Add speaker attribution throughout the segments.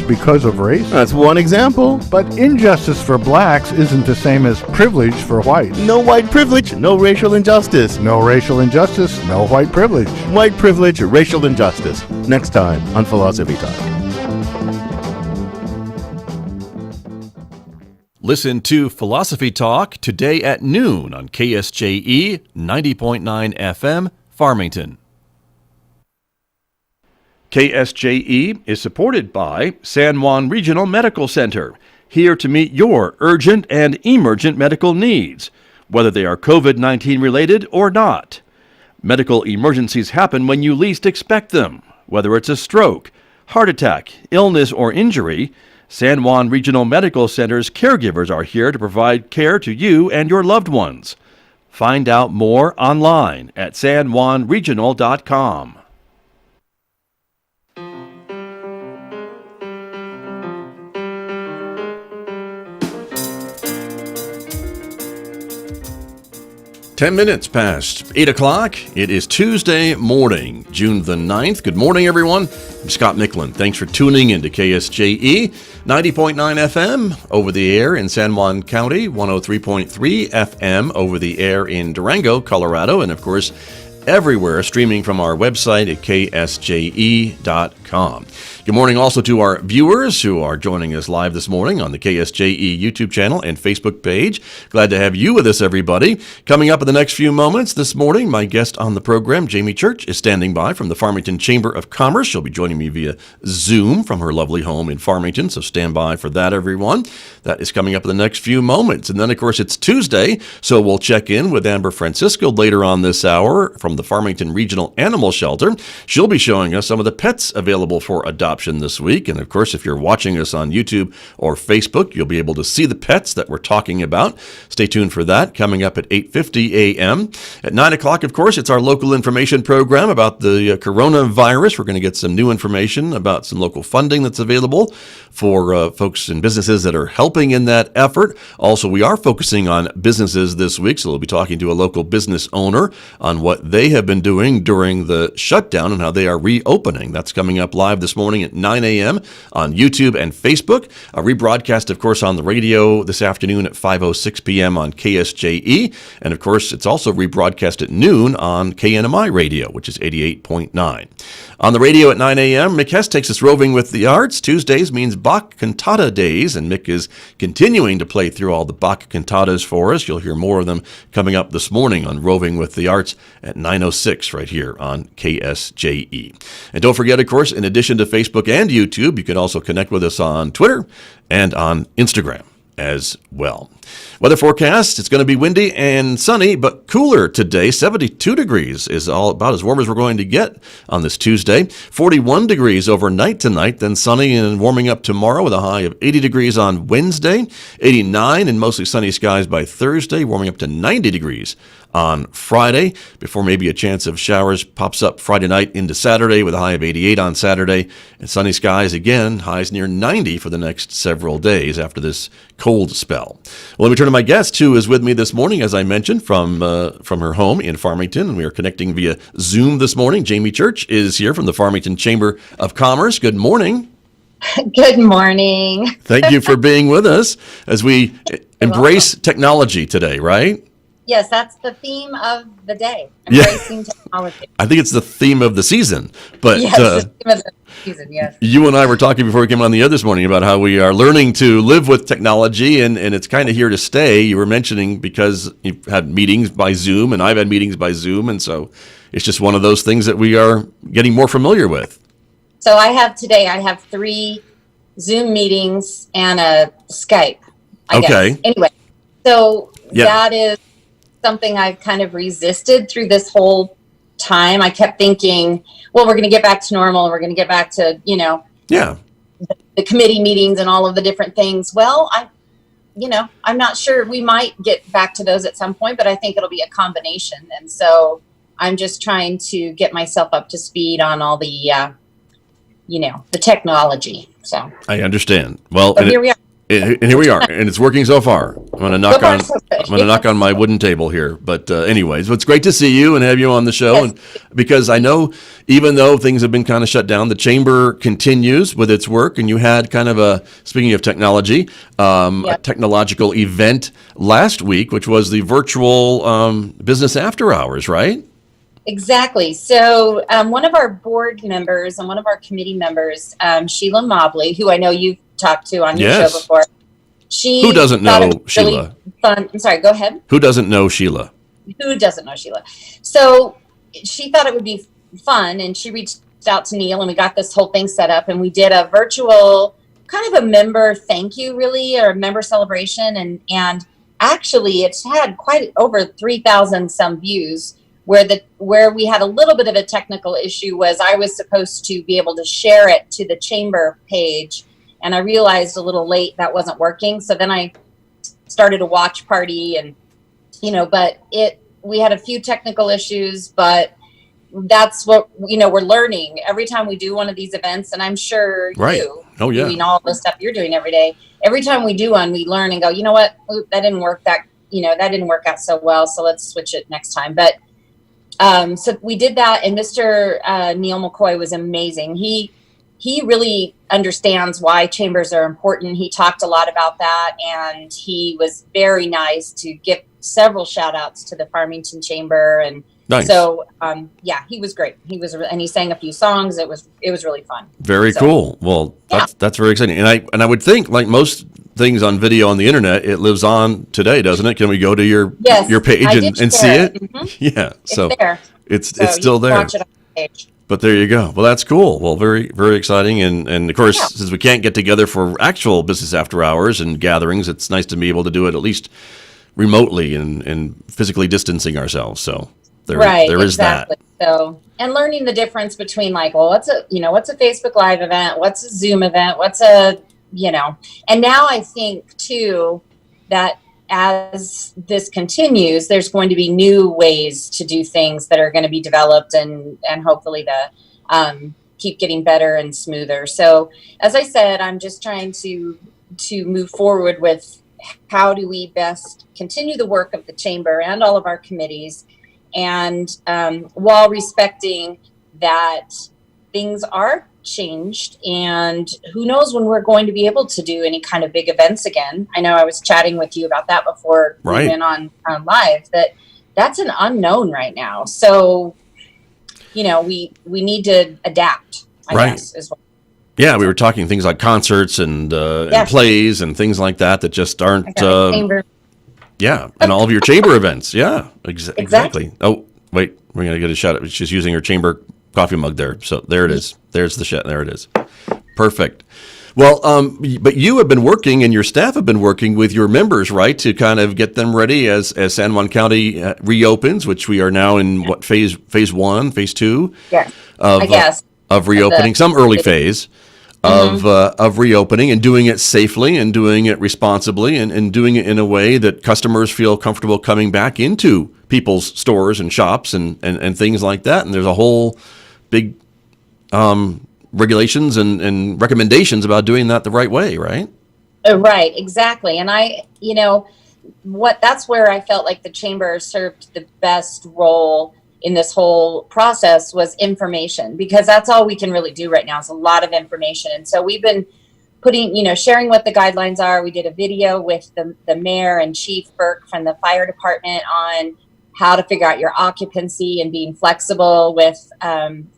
Speaker 1: Because of race.
Speaker 2: That's one example.
Speaker 1: But injustice for blacks isn't the same as privilege for whites.
Speaker 2: No white privilege, no racial injustice.
Speaker 1: No racial injustice, no white privilege.
Speaker 2: White privilege, racial injustice. Next time on Philosophy Talk.
Speaker 3: Listen to Philosophy Talk today at noon on KSJE 90.9 FM, Farmington. KSJE is supported by San Juan Regional Medical Center, here to meet your urgent and emergent medical needs, whether they are COVID-19 related or not. Medical emergencies happen when you least expect them, whether it's a stroke, heart attack, illness, or injury. San Juan Regional Medical Center's caregivers are here to provide care to you and your loved ones. Find out more online at sanjuanregional.com. Ten minutes past 8 o'clock. It is Tuesday morning, June the 9th. Good morning, everyone. I'm Scott Micklin. Thanks for tuning into KSJE 90.9 FM over the air in San Juan County, 103.3 FM over the air in Durango, Colorado, and of course, everywhere streaming from our website at ksje.com. Good morning also to our viewers who are joining us live this morning on the KSJE YouTube channel and Facebook page. Glad to have you with us, everybody. Coming up in the next few moments this morning, my guest on the program, Jamie Church, is standing by from the Farmington Chamber of Commerce. She'll be joining me via Zoom from her lovely home in Farmington, so stand by for that, everyone. That is coming up in the next few moments. And then, of course, it's Tuesday, so we'll check in with Amber Francisco later on this hour from the Farmington Regional Animal Shelter. She'll be showing us some of the pets available for adoption this week. And of course, if you're watching us on YouTube or Facebook, you'll be able to see the pets that we're talking about. Stay tuned for that coming up at 8:50 a.m. At 9 o'clock, of course, it's our local information program about the coronavirus. We're going to get some new information about some local funding that's available for folks and businesses that are helping in that effort. Also, we are focusing on businesses this week, so we'll be talking to a local business owner on what they have been doing during the shutdown and how they are reopening. That's coming up live this morning at 9 a.m. on YouTube and Facebook. A rebroadcast, of course, on the radio this afternoon at 5:06 p.m. on KSJE. And, of course, it's also rebroadcast at noon on KNMI Radio, which is 88.9. On the radio at 9 a.m., Mick Hess takes us roving with the arts. Tuesdays means Bach Cantata Days, and Mick is continuing to play through all the Bach cantatas for us. You'll hear more of them coming up this morning on Roving with the Arts at 9:06 right here on KSJE. And don't forget, of course, in addition to Facebook and YouTube, you can also connect with us on Twitter and on Instagram as well. Weather forecast, it's going to be windy and sunny, but cooler today. 72 degrees is all about as warm as we're going to get on this Tuesday. 41 degrees overnight tonight, then sunny and warming up tomorrow with a high of 80 degrees on Wednesday. 89 and mostly sunny skies by Thursday, warming up to 90 degrees on Friday, before maybe a chance of showers pops up Friday night into Saturday with a high of 88 on Saturday. And sunny skies again, highs near 90 for the next several days after this cold spell. Well, let me turn to my guest, who is with me this morning, as I mentioned, from her home in Farmington, and we are connecting via Zoom this morning. Jamie Church is here from the Farmington Chamber of Commerce. Good morning.
Speaker 4: Good morning.
Speaker 3: Thank you for being with us as we embrace technology today, right?
Speaker 4: Yes, that's the theme of the day, embracing technology.
Speaker 3: I think it's the theme of the season. But
Speaker 4: yes, the theme of the season, yes.
Speaker 3: You and I were talking before we came on the air this morning about how we are learning to live with technology, and it's kind of here to stay. You were mentioning because you've had meetings by Zoom, and I've had meetings by Zoom, and so it's just one of those things that we are getting more familiar with.
Speaker 4: So I have 3 Zoom meetings and a Skype, I guess. Anyway, so that is something I've kind of resisted through this whole time. I kept thinking, well, we're going to get back to normal and we're going to get back to, the committee meetings and all of the different things. Well, I'm not sure. We might get back to those at some point, but I think it'll be a combination. And so I'm just trying to get myself up to speed on all the, the technology. So
Speaker 3: I understand. Well,
Speaker 4: here we are.
Speaker 3: And here we are, and it's working so far. I'm going to knock on my wooden table here. But anyways, it's great to see you and have you on the show.
Speaker 4: Yes.
Speaker 3: And because I know, even though things have been kind of shut down, the chamber continues with its work. And you had kind of speaking of technology, a technological event last week, which was the virtual business after hours, right?
Speaker 4: Exactly. So one of our board members and one of our committee members, Sheila Mobley, who I know you've talked to on your show before.
Speaker 3: Who doesn't know Sheila?
Speaker 4: Really fun. I'm sorry, go ahead.
Speaker 3: Who doesn't know Sheila?
Speaker 4: Who doesn't know Sheila? So she thought it would be fun, and she reached out to Neil, and we got this whole thing set up, and we did a virtual kind of a member thank you, really, or a member celebration, and actually it's had quite over 3,000 some views. Where we had a little bit of a technical issue was I was supposed to be able to share it to the chamber page, and I realized a little late that wasn't working. So then I started a watch party, and but we had a few technical issues, but that's what we're learning every time we do one of these events. And I'm sure doing all the stuff you're doing every day, every time we do one, we learn and go, you know what, that didn't work, that didn't work out so well, so let's switch it next time. But so we did that, and Mr. Neil McCoy was amazing. He really understands why chambers are important. He talked a lot about that, and he was very nice to give several shout outs to the Farmington Chamber. And nice. So, he was great. And he sang a few songs. It was really fun.
Speaker 3: Very cool. Well, that's very exciting. And I would think, like most things on video on the internet, it lives on today, doesn't it? Can we go to your page and see it? Mm-hmm. Yeah. So it's still there. Watch it on the page. But there you go. Well, that's cool. Well, very, very exciting. And of course, since we can't get together for actual business after hours and gatherings, it's nice to be able to do it at least remotely and physically distancing ourselves. So there is that.
Speaker 4: So, and learning the difference between what's a Facebook Live event, what's a Zoom event, and now I think too that as this continues, there's going to be new ways to do things that are going to be developed and hopefully to keep getting better and smoother. So as I said, I'm just trying to move forward with how do we best continue the work of the chamber and all of our committees, and while respecting that things are changed, and who knows when we're going to be able to do any kind of big events again. I know I was chatting with you about that before we went on live, that's an unknown right now. So, we need to adapt, I guess, as well.
Speaker 3: Yeah, we were talking things like concerts and plays and things like that just aren't. And all of your chamber events. Yeah, exactly. Oh, wait, we're going to get a shout out. She's using her chamber coffee mug there. So there it is. There's the shot. There it is. Perfect. Well, but you have been working and your staff have been working with your members, right, to kind of get them ready as San Juan County reopens, which we are now in phase 1, phase 2?
Speaker 4: Yeah,
Speaker 3: of reopening, some early phase of reopening, and doing it safely and doing it responsibly and doing it in a way that customers feel comfortable coming back into people's stores and shops and things like that. And there's a whole big regulations and recommendations about doing that the right way, right?
Speaker 4: Right, exactly. And that's where I felt like the chamber served the best role in this whole process was information, because that's all we can really do right now is a lot of information. And so we've been sharing what the guidelines are. We did a video with the mayor and Chief Burke from the fire department on how to figure out your occupancy and being flexible with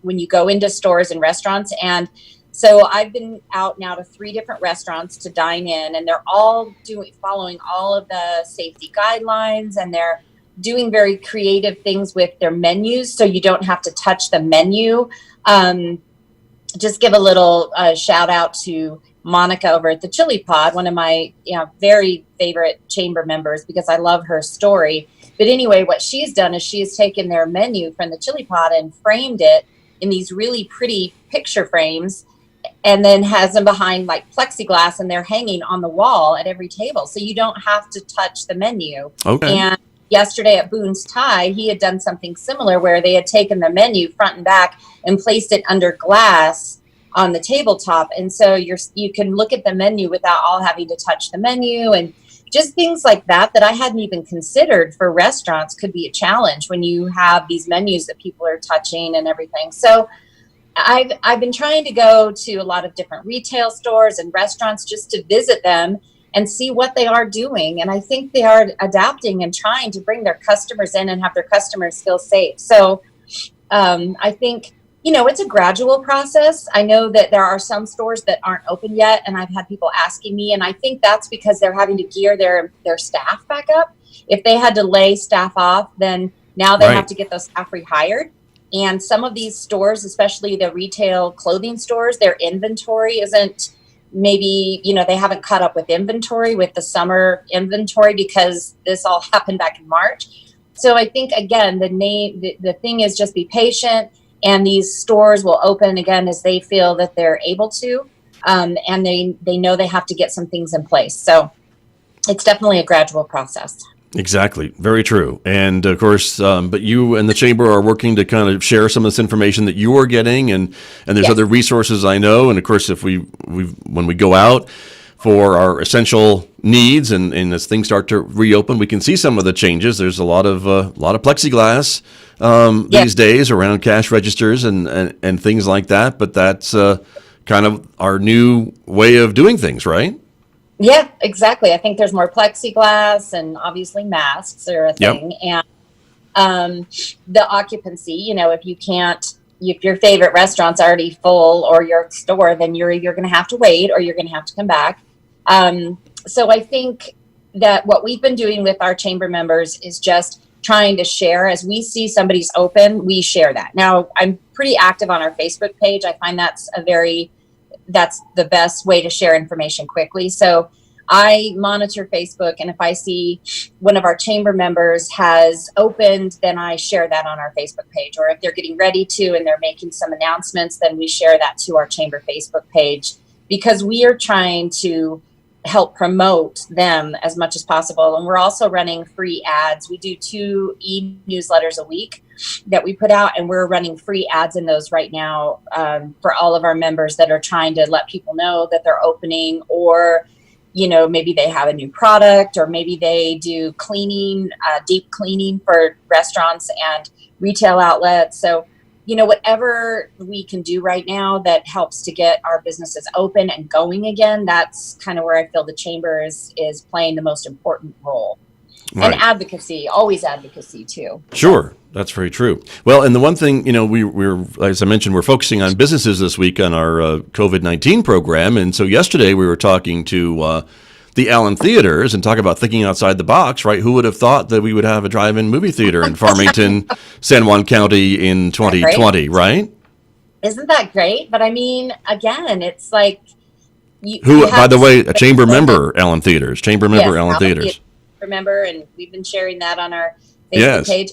Speaker 4: when you go into stores and restaurants. And so I've been out now to 3 different restaurants to dine in, and they're all following all of the safety guidelines, and they're doing very creative things with their menus, so you don't have to touch the menu. Just give a little shout out to Monica over at the Chili Pod, one of my very favorite chamber members, because I love her story. But anyway, what she's done is she has taken their menu from the Chili Pod and framed it in these really pretty picture frames, and then has them behind plexiglass, and they're hanging on the wall at every table, so you don't have to touch the menu.
Speaker 3: Okay.
Speaker 4: And yesterday at Boone's Thai, he had done something similar where they had taken the menu front and back and placed it under glass on the tabletop. And so you can look at the menu without all having to touch the menu, and just things like that I hadn't even considered for restaurants could be a challenge when you have these menus that people are touching and everything. So I've been trying to go to a lot of different retail stores and restaurants just to visit them and see what they are doing. And I think they are adapting and trying to bring their customers in and have their customers feel safe. So I think, it's a gradual process. I know that there are some stores that aren't open yet, and I've had people asking me, and I think that's because they're having to gear their staff back up. If they had to lay staff off, then now they have to get those staff rehired. And some of these stores, especially the retail clothing stores, their inventory isn't maybe, they haven't caught up with inventory, with the summer inventory, because this all happened back in March. So I think, again, the thing is just be patient, and these stores will open again as they feel that they're able to. And they know they have to get some things in place. So it's definitely a gradual process.
Speaker 3: Exactly. Very true. And of course, but you and the chamber are working to kind of share some of this information that you are getting, and there's other resources I know. And of course, if when we go out for our essential needs, and as things start to reopen, we can see some of the changes. There's a lot of plexiglass these days around cash registers and things like that. But that's kind of our new way of doing things, right?
Speaker 4: Yeah, exactly. I think there's more plexiglass, and obviously masks are a thing. Yep. And the occupancy, if your favorite restaurant's already full, or your store, then you're going to have to wait, or you're going to have to come back. So I think that what we've been doing with our chamber members is just trying to share. As we see somebody's open, we share that. Now, I'm pretty active on our Facebook page. I find that's the best way to share information quickly. So I monitor Facebook, and if I see one of our chamber members has opened, then I share that on our Facebook page. Or if they're getting ready to and they're making some announcements, then we share that to our chamber Facebook page, because we are trying to help promote them as much as possible. And we're also running free ads. We do 2 e-newsletters a week that we put out, and we're running free ads in those right now for all of our members that are trying to let people know that they're opening, or maybe they have a new product, or maybe they do cleaning, deep cleaning for restaurants and retail outlets. So whatever we can do right now that helps to get our businesses open and going again, that's kind of where I feel the chamber is playing the most important role. Right. And advocacy, always advocacy too.
Speaker 3: Sure. That's very true. Well, and the one thing, we're, as I mentioned, we're focusing on businesses this week on our COVID-19 program. And so yesterday we were talking to the Allen Theaters and talk about thinking outside the box, right? Who would have thought that we would have a drive-in movie theater in Farmington, San Juan County in 2020, right?
Speaker 4: Isn't that great? But I mean, again, it's like...
Speaker 3: by the way, a chamber member, Allen Theaters. Chamber member, Allen Theaters.
Speaker 4: Remember, and we've been sharing that on our Facebook page.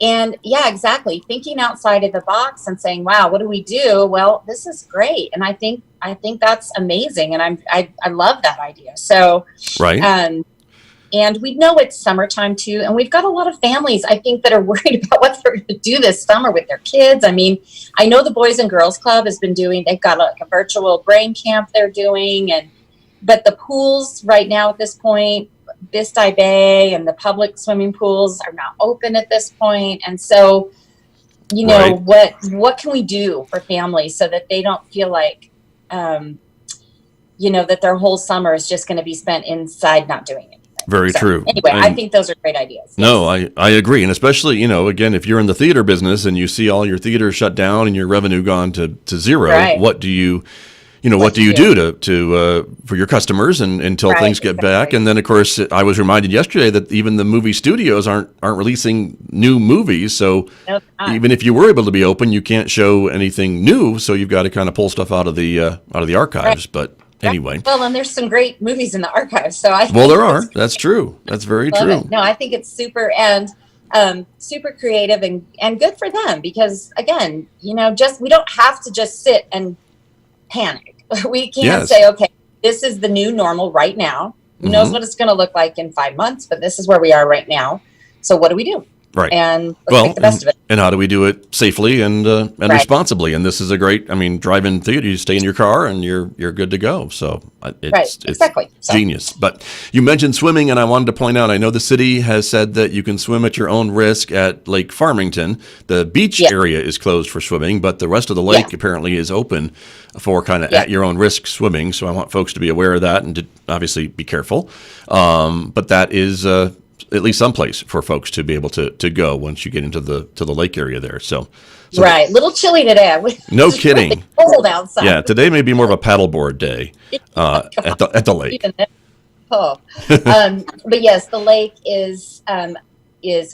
Speaker 4: And yeah, exactly. Thinking outside of the box and saying, wow, what do we do? Well, this is great. And I think that's amazing. And I love that idea. So,
Speaker 3: right.
Speaker 4: And we know it's summertime too. And we've got a lot of families, I think, that are worried about what they're going to do this summer with their kids. I mean, I know the Boys and Girls Club has been they've got like a virtual brain camp they're doing. But the pools right now at this point, Bisti Bay and the public swimming pools are not open at this point. And so, right. what can we do for families so that they don't feel like, that their whole summer is just going to be spent inside not doing anything.
Speaker 3: Very true.
Speaker 4: Anyway, I think those are great ideas. Yes.
Speaker 3: No, I agree. And especially, again, if you're in the theater business and you see all your theaters shut down and your revenue gone to zero, right. What do you what do you do to for your customers until things get back? And then, of course, I was reminded yesterday that even the movie studios aren't releasing new movies. So even if you were able to be open, you can't show anything new. So you've got to kind of pull stuff out of the archives. Right. But anyway.
Speaker 4: Well, and there's some great movies in the archives. So
Speaker 3: there are. That's true. That's very true.
Speaker 4: No, I think it's super super creative and good for them, because again, we don't have to just sit and panic. We can't say, okay, this is the new normal right now. Who knows what it's going to look like in 5 months, but this is where we are right now. So what do we do?
Speaker 3: Right.
Speaker 4: And let's make the best of it.
Speaker 3: And how do we do it safely and
Speaker 4: Right.
Speaker 3: responsibly? And this is a great, drive-in theater. You stay in your car and you're good to go. So it's
Speaker 4: Exactly.
Speaker 3: genius. But you mentioned swimming, and I wanted to point out, I know the city has said that you can swim at your own risk at Lake Farmington. The beach area is closed for swimming, but the rest of the lake apparently is open for kind of at your own risk swimming. So I want folks to be aware of that and to obviously be careful. But that is at least someplace for folks to be able to go once you get into the lake area there. So
Speaker 4: right, little chilly today.
Speaker 3: No kidding.
Speaker 4: Really cold outside.
Speaker 3: Yeah, today may be more of a paddleboard day at the lake.
Speaker 4: But yes, the lake is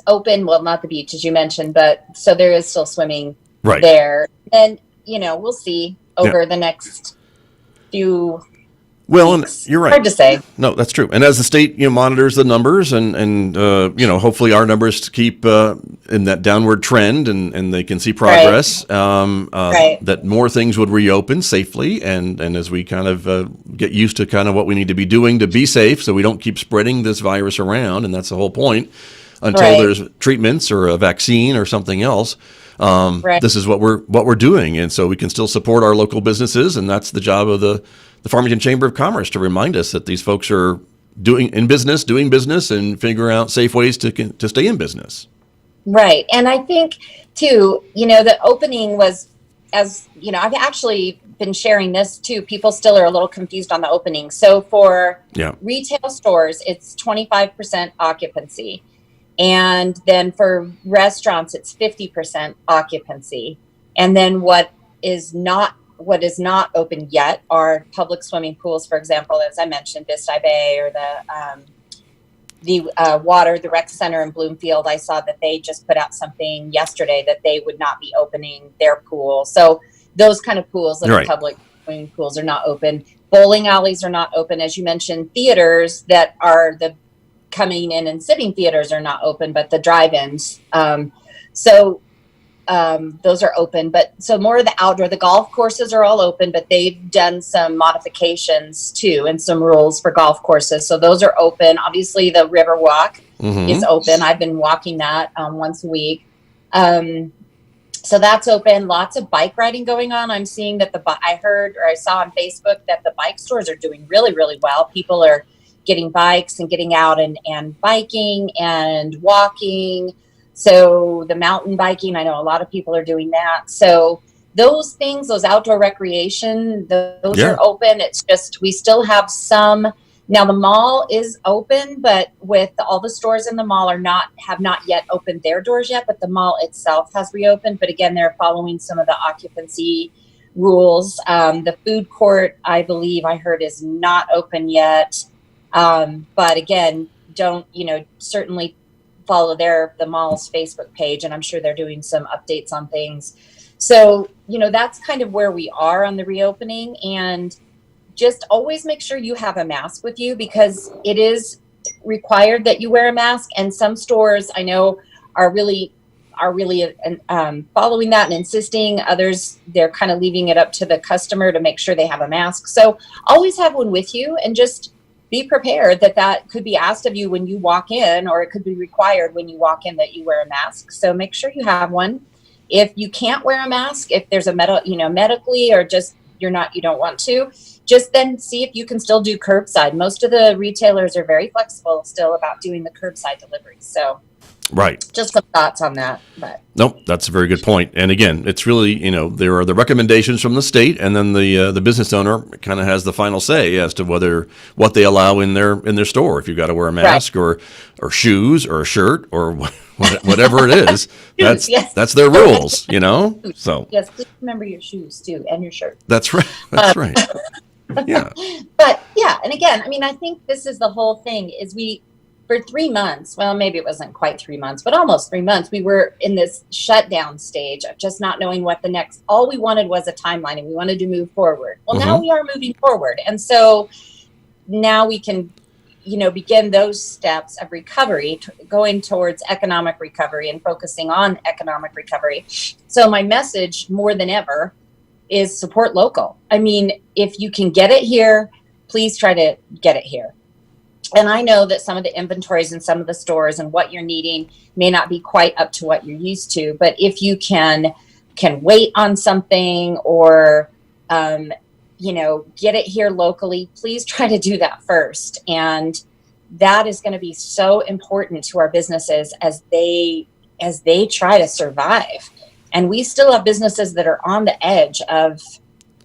Speaker 4: open. Well, not the beach as you mentioned, but so there is still swimming there. And we'll see over the next few.
Speaker 3: Well, and you're right.
Speaker 4: Hard to say.
Speaker 3: No, that's true. And as the state monitors the numbers and hopefully our numbers keep in that downward trend and they can see progress, that more things would reopen safely and as we kind of get used to kind of what we need to be doing to be safe so we don't keep spreading this virus around, and that's the whole point, until there's treatments or a vaccine or something else. This is what we're doing, and so we can still support our local businesses, and that's the job of the Farmington Chamber of Commerce to remind us that these folks are doing business, and figuring out safe ways to stay in business.
Speaker 4: Right, and I think too, the opening was, as I've actually been sharing this too. People still are a little confused on the opening. So for retail stores, it's 25% occupancy. And then for restaurants, it's 50% occupancy. And then what is not open yet are public swimming pools, for example, as I mentioned, Vista Bay, or the rec center in Bloomfield. I saw that they just put out something yesterday that they would not be opening their pool. So those kind of pools that are public swimming pools are not open. Bowling alleys are not open. As you mentioned, theaters that are the coming in and sitting theaters are not open, but the drive-ins. Those are open, but so more of the outdoor, the golf courses are all open, but they've done some modifications too and some rules for golf courses. So those are open. Obviously the river walk is open. I've been walking that once a week. So that's open. Lots of bike riding going on. I'm seeing that I saw on Facebook that the bike stores are doing really, really well. People are getting bikes and getting out and biking and walking. So the mountain biking, I know a lot of people are doing that. So those things, those outdoor recreation, those are open. It's just, we still have some. Now the mall is open, but with all the stores in the mall have not yet opened their doors yet, but the mall itself has reopened. But again, they're following some of the occupancy rules. The food court, I believe I heard, is not open yet. But again, certainly follow the mall's Facebook page, and I'm sure they're doing some updates on things. So, that's kind of where we are on the reopening, and just always make sure you have a mask with you, because it is required that you wear a mask. And some stores I know are really following that and insisting. Others, they're kind of leaving it up to the customer to make sure they have a mask. So always have one with you, and just be prepared that could be asked of you when you walk in, or it could be required when you walk in that you wear a mask. So make sure you have one. If you can't wear a mask, if there's a medically, or just you don't want to, just then see if you can still do curbside. Most of the retailers are very flexible still about doing the curbside delivery. So just some thoughts on that. But
Speaker 3: nope, that's a very good point. And again, it's really, there are the recommendations from the state, and then the business owner kind of has the final say as to what they allow in their store. If you've got to wear a mask or shoes or a shirt or whatever it is, that's their rules, So
Speaker 4: yes, please remember your shoes too, and your shirt.
Speaker 3: That's right. That's right. Yeah.
Speaker 4: But and again, I think this is the whole thing is for 3 months, well, maybe it wasn't quite 3 months, but almost 3 months, we were in this shutdown stage of just not knowing what all we wanted was a timeline, and we wanted to move forward. Well, now we are moving forward. And so now we can, begin those steps of recovery, going towards economic recovery and focusing on economic recovery. So my message more than ever is support local. If you can get it here, please try to get it here. And I know that some of the inventories in some of the stores and what you're needing may not be quite up to what you're used to. But if you can wait on something, or, get it here locally, please try to do that first. And that is going to be so important to our businesses as they try to survive. And we still have businesses that are on the edge of,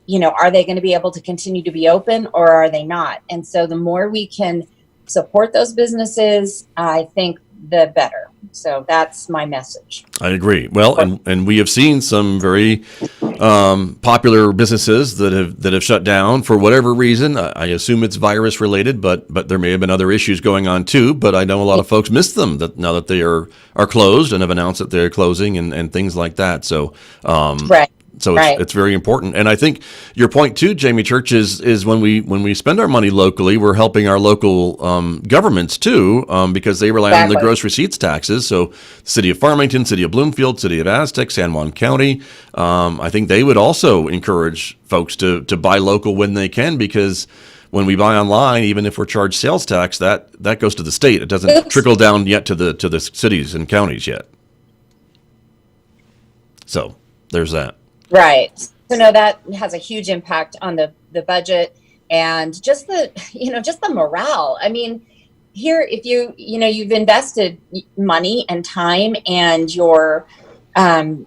Speaker 4: are they going to be able to continue to be open, or are they not? And so the more we can support those businesses, I think the better. So that's my message.
Speaker 3: I agree. Well, and we have seen some very popular businesses that have shut down for whatever reason. I assume it's virus related, but there may have been other issues going on too. But I know a lot of folks miss them now that they are closed and have announced that they're closing and things like that. So
Speaker 4: right.
Speaker 3: So it's very important. And I think your point too, Jamie Church, is when we spend our money locally, we're helping our local governments too, because they rely on the gross receipts taxes. So the city of Farmington, city of Bloomfield, city of Aztec, San Juan County, I think they would also encourage folks to buy local when they can, because when we buy online, even if we're charged sales tax, that goes to the state. It doesn't trickle down yet to the cities and counties yet. So there's that.
Speaker 4: Right. So no, that has a huge impact on the budget and just the morale. I mean, here, if you've invested money and time and your sweat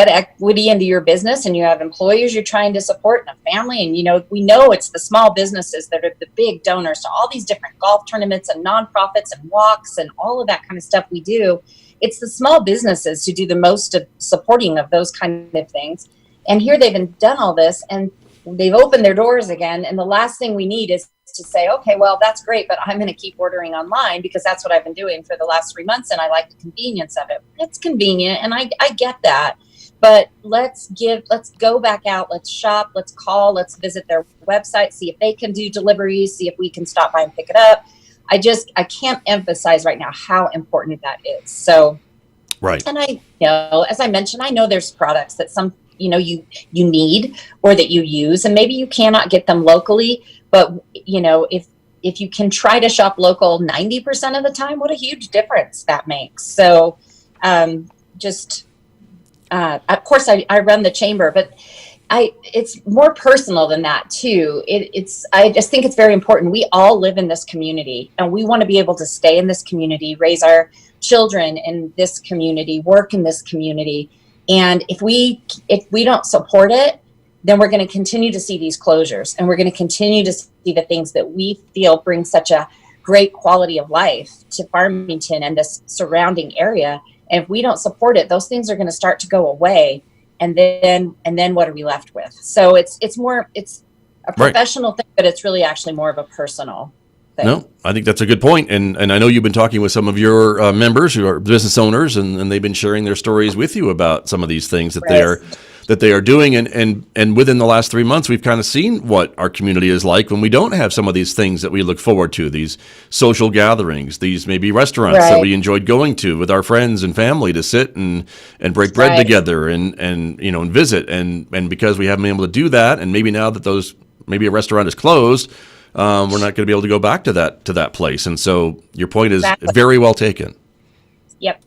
Speaker 4: equity into your business, and you have employees you're trying to support and a family. And, we know it's the small businesses that are the big donors to all these different golf tournaments and nonprofits and walks and all of that kind of stuff we do. It's the small businesses who do the most of supporting of those kind of things. And here they've done all this and they've opened their doors again. And the last thing we need is to say, okay, well, that's great, but I'm going to keep ordering online because that's what I've been doing for the last 3 months. And I like the convenience of it. It's convenient. And I get that. But let's go back out. Let's shop. Let's call. Let's visit their website, see if they can do deliveries, see if we can stop by and pick it up. I can't emphasize right now how important that is. So,
Speaker 3: right. And
Speaker 4: as I mentioned, I know there's products that you need or that you use, and maybe you cannot get them locally, but if you can try to shop local 90% of the time, what a huge difference that makes. So, of course I run the chamber, but it's more personal than that too. I just think it's very important. We all live in this community and we want to be able to stay in this community, raise our children in this community, work in this community. And if we don't support it, then we're going to continue to see these closures, and we're going to continue to see the things that we feel bring such a great quality of life to Farmington and this surrounding area. And if we don't support it, those things are going to start to go away. And then what are we left with? So it's a professional thing, but it's really actually more of a personal thing.
Speaker 3: No, I think that's a good point. And I know you've been talking with some of your members who are business owners, and they've been sharing their stories with you about some of these things that they are doing. And within the last 3 months, we've kind of seen what our community is like when we don't have some of these things that we look forward to, these social gatherings, these maybe restaurants that we enjoyed going to with our friends and family to sit and break bread together and visit. And because we haven't been able to do that, and maybe now that maybe a restaurant is closed, we're not going to be able to go back to that place. And so your point is very well taken.
Speaker 4: Yep.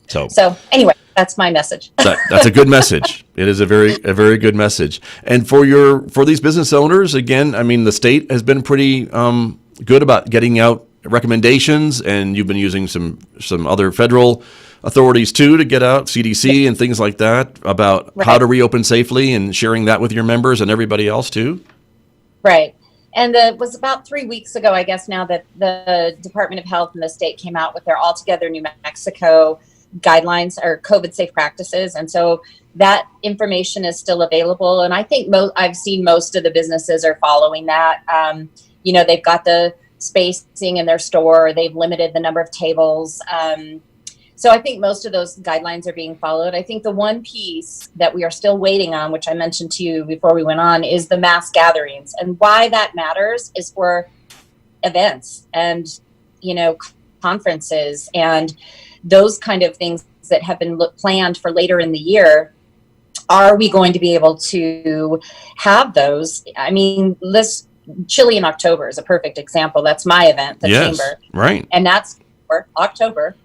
Speaker 3: So
Speaker 4: anyway, that's my message.
Speaker 3: That's a good message. It is a very good message. And for these business owners, again, I mean, the state has been pretty good about getting out recommendations, and you've been using some other federal authorities too to get out, CDC and things like that, about how to reopen safely, and sharing that with your members and everybody else too.
Speaker 4: Right. And it was about 3 weeks ago, I guess now, that the Department of Health and the state came out with their Altogether New Mexico guidelines or COVID safe practices. And so that information is still available. And I think I've seen most of the businesses are following that. They've got the spacing in their store. They've limited the number of tables. So I think most of those guidelines are being followed. I think the one piece that we are still waiting on, which I mentioned to you before we went on, is the mass gatherings. And why that matters is for events and, conferences and those kind of things that have been planned for later in the year. Are we going to be able to have those? I mean, Chili in October is a perfect example. That's my event, the Chamber.
Speaker 3: Right.
Speaker 4: And that's for October.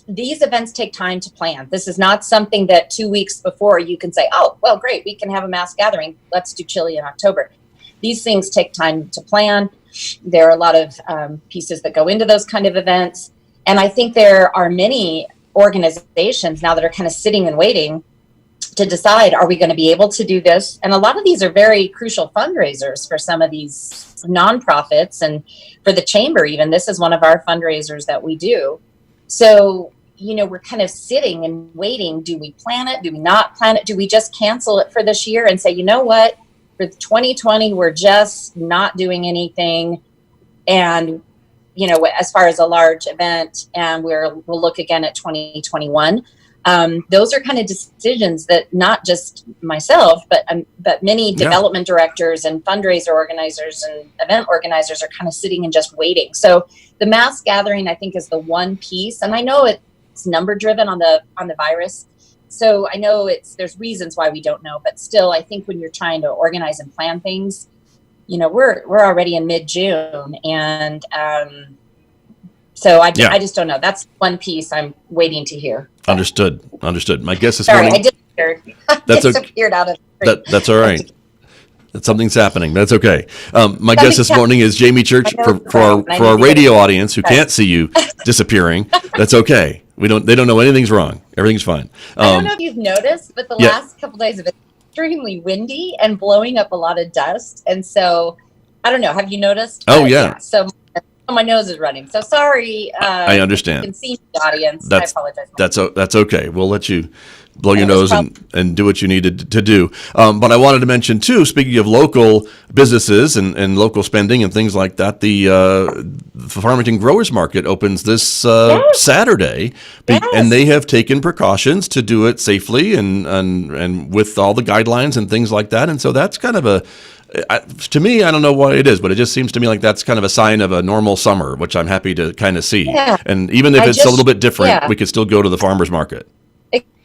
Speaker 4: These events take time to plan. This is not something that 2 weeks before you can say, oh, well, great, we can have a mass gathering. Let's do chili in October. These things take time to plan. There are a lot of pieces that go into those kind of events. And I think there are many organizations now that are kind of sitting and waiting to decide, are we going to be able to do this? And a lot of these are very crucial fundraisers for some of these nonprofits, and for the Chamber even. This is one of our fundraisers that we do. So, we're kind of sitting and waiting. Do we plan it? Do we not plan it? Do we just cancel it for this year and say, you know what, for 2020, we're just not doing anything. And, as far as a large event, and we'll look again at 2021. Those are kind of decisions that not just myself, but many development directors and fundraiser organizers and event organizers are kind of sitting and just waiting. So the mass gathering, I think, is the one piece. And I know it's number driven on the virus. So I know there's reasons why we don't know, but still, I think when you're trying to organize and plan things, we're already in mid-June, and so I just don't know. That's one piece I'm waiting to hear.
Speaker 3: Understood. My guess this
Speaker 4: morning.
Speaker 3: Sorry,
Speaker 4: I disappeared. Disappeared out of the screen.
Speaker 3: That's all right. Something's happening. That's okay. My guest this morning is Jamie Church. For our radio audience who can't see you disappearing, that's okay. They don't know anything's wrong. Everything's fine.
Speaker 4: I don't know if you've noticed, but the last couple of days have been extremely windy and blowing up a lot of dust. And so, I don't know. Have you noticed?
Speaker 3: Oh, yeah.
Speaker 4: So my nose is running. So sorry.
Speaker 3: I understand.
Speaker 4: You can see the audience. I apologize.
Speaker 3: That's okay. We'll let you blow your nose and do what you needed to do. But I wanted to mention, too, speaking of local businesses and local spending and things like that, the Farmington Growers Market opens this Saturday. And they have taken precautions to do it safely and with all the guidelines and things like that. And so that's kind of to me, I don't know what it is, but it just seems to me like that's kind of a sign of a normal summer, which I'm happy to kind of see. Yeah. And even if it's a little bit different, we could still go to the farmer's market.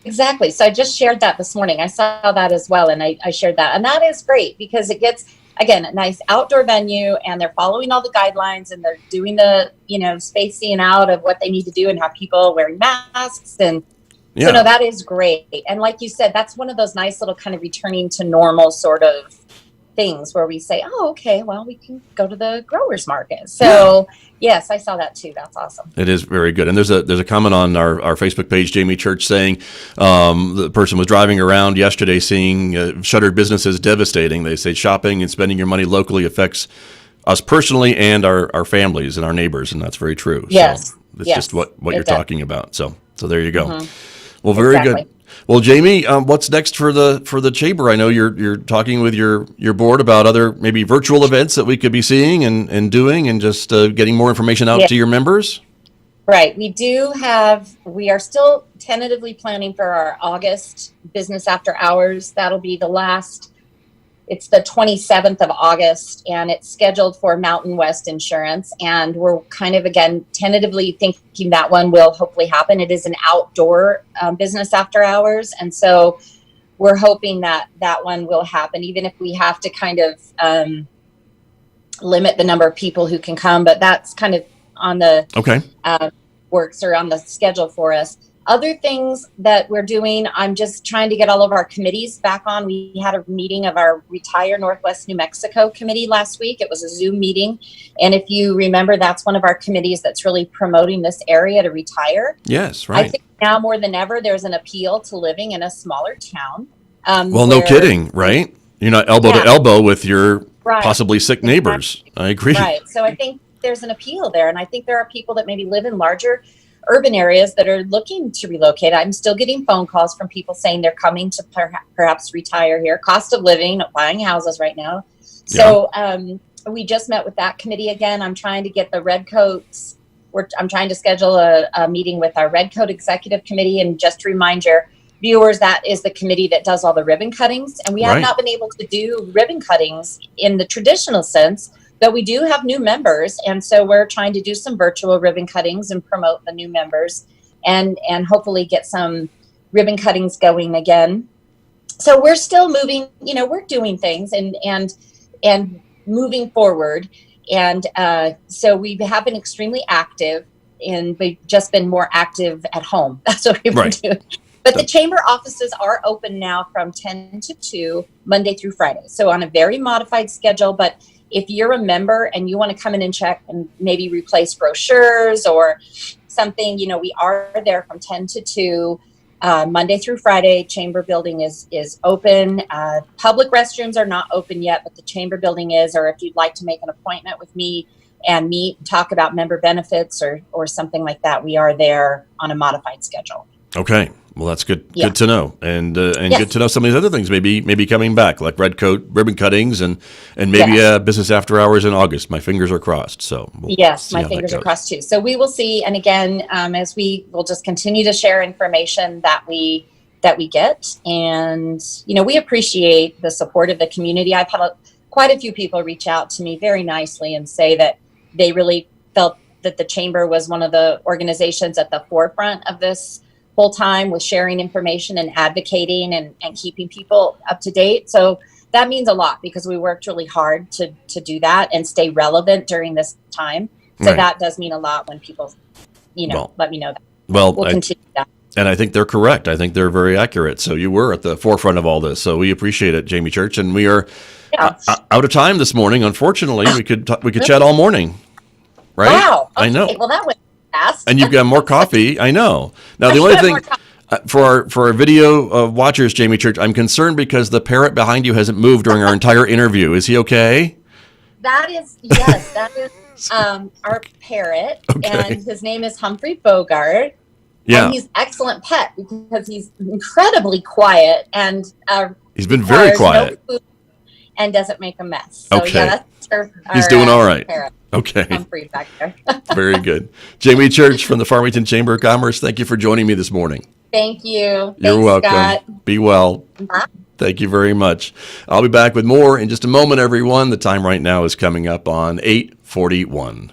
Speaker 4: Exactly. So I just shared that this morning. I saw that as well, and I shared that. And that is great because it gets, again, a nice outdoor venue, and they're following all the guidelines, and they're doing the, spacing out of what they need to do and have people wearing masks. And so, no, that is great. And like you said, that's one of those nice little kind of returning to normal sort of things where we say, oh, okay, well, we can go to the growers market. So yes, I saw that too. That's awesome.
Speaker 3: It is very good. And there's a comment on our Facebook page, Jamie Church, saying the person was driving around yesterday seeing shuttered businesses devastating. They say shopping and spending your money locally affects us personally and our families and our neighbors. And that's very true.
Speaker 4: Yes.
Speaker 3: So it's just what you're talking about. So there you go.
Speaker 4: Mm-hmm.
Speaker 3: Well, very good. Well, Jamie, what's next for the Chamber? I know you're talking with your board about other maybe virtual events that we could be seeing and doing, and just getting more information out to your members.
Speaker 4: Right. We are still tentatively planning for our August business after hours. That'll be it's the 27th of August, and it's scheduled for Mountain West Insurance. And we're kind of, again, tentatively thinking that one will hopefully happen. It is an outdoor business after hours. And so we're hoping that one will happen, even if we have to kind of limit the number of people who can come. But that's kind of on the works or on the schedule for us. Other things that we're doing, I'm just trying to get all of our committees back on. We had a meeting of our Retire Northwest New Mexico committee last week. It was a Zoom meeting. And if you remember, that's one of our committees that's really promoting this area to retire.
Speaker 3: Yes, right.
Speaker 4: I think now more than ever, there's an appeal to living in a smaller town.
Speaker 3: Well, no kidding, right? You're not elbow to elbow with your possibly sick neighbors. I agree.
Speaker 4: Right. So I think there's an appeal there. And I think there are people that maybe live in larger urban areas that are looking to relocate. I'm still getting phone calls from people saying they're coming to perhaps retire here. Cost of living, buying houses right now. So we just met with that committee again. I'm trying to get the Redcoats. I'm trying to schedule a meeting with our Redcoat Executive Committee. And just to remind your viewers, that is the committee that does all the ribbon cuttings. And we have not been able to do ribbon cuttings in the traditional sense, but we do have new members, and so we're trying to do some virtual ribbon cuttings and promote the new members, and hopefully get some ribbon cuttings going again. So we're still moving. We're doing things, and moving forward. And so we have been extremely active, and we've just been more active at home. That's what we've been doing. But the chamber offices are open now from 10 to 2, Monday through Friday. So on a very modified schedule. But if you're a member and you want to come in and check and maybe replace brochures or something, we are there from 10 to 2, Monday through Friday. Chamber building is open. Public restrooms are not open yet, but the chamber building is. Or if you'd like to make an appointment with me and meet and talk about member benefits or something like that, we are there on a modified schedule.
Speaker 3: Okay. Well, that's good. Yeah. Good to know, and good to know some of these other things maybe coming back, like red coat ribbon cuttings, and maybe business after hours in August. My fingers are crossed. So
Speaker 4: my fingers are crossed too. So we will see. And again, as we will just continue to share information that we get, and we appreciate the support of the community. I've had quite a few people reach out to me very nicely and say that they really felt that the chamber was one of the organizations at the forefront of this whole time, with sharing information and advocating and keeping people up to date. So that means a lot, because we worked really hard to do that and stay relevant during this time. So that does mean a lot when people, let me know that.
Speaker 3: Well,
Speaker 4: we'll continue that.
Speaker 3: And I think they're correct. I think they're very accurate. So you were at the forefront of all this. So we appreciate it, Jamie Church. And we are out of time this morning. Unfortunately, we could chat all morning. Right?
Speaker 4: Wow. Okay.
Speaker 3: I know.
Speaker 4: Well, that was fast.
Speaker 3: And you've got more coffee. I know. Now, the only thing for our video watchers, Jamie Church, I'm concerned because the parrot behind you hasn't moved during our entire interview. Is he okay?
Speaker 4: That is our parrot, and his name is Humphrey Bogart. Yeah. And he's an excellent pet because he's incredibly quiet, and
Speaker 3: he's been very quiet.
Speaker 4: No food and doesn't make a mess. So that's
Speaker 3: he's doing all right.
Speaker 4: Parrot.
Speaker 3: Okay.
Speaker 4: Humphrey back there.
Speaker 3: Very good. Jamie Church from the Farmington Chamber of Commerce, thank you for joining me this morning.
Speaker 4: Thank you.
Speaker 3: You're welcome.
Speaker 4: Scott.
Speaker 3: Be well.
Speaker 4: Bye.
Speaker 3: Thank you very much. I'll be back with more in just a moment, everyone. The time right now is coming up on 8:41.